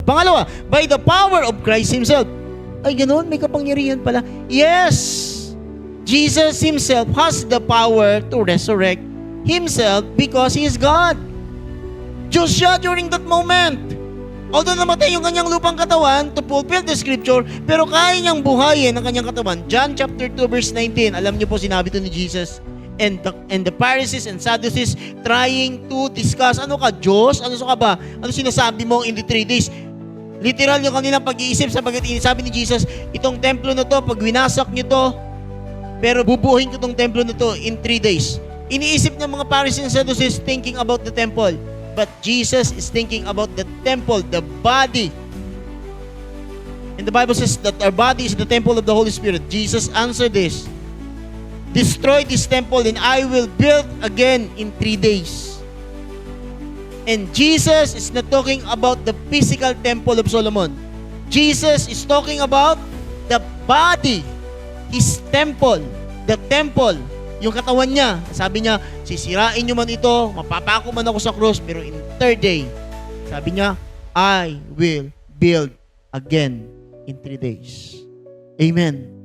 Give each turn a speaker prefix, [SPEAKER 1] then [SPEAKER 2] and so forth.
[SPEAKER 1] Pangalawa, by the power of Christ Himself. Ay, ganoon, may kapangyarihan pala. Yes! Jesus Himself has the power to resurrect Himself because He is God. Diyos siya during that moment. Although namatay yung kanyang lupang katawan to fulfill the scripture, pero kaya niyang buhayin ang kanyang katawan. John chapter 2 verse 19, alam niyo po sinabi to ni Jesus, and the Pharisees and Sadducees trying to discuss, ano ka, Diyos? Ano ka ba? Ano sinasabi mo in the 3 days? Literal yung kanilang pag-iisip sabagat sabi ni Jesus, itong templo na to, pag winasak niyo to, pero bubuhin ko tong templo na to in 3 days. Iniisip ng mga Pharisees and Sadducees thinking about the temple. But Jesus is thinking about the temple, the body. And the Bible says that our body is the temple of the Holy Spirit. Jesus answered this. Destroy this temple and I will build again in 3 days. And Jesus is not talking about the physical temple of Solomon. Jesus is talking about the body, His temple, the temple, yung katawan niya. Sabi niya, sisirain niyo man ito, mapapako man ako sa cross, pero in 3rd day, sabi niya, I will build again in 3 days. Amen.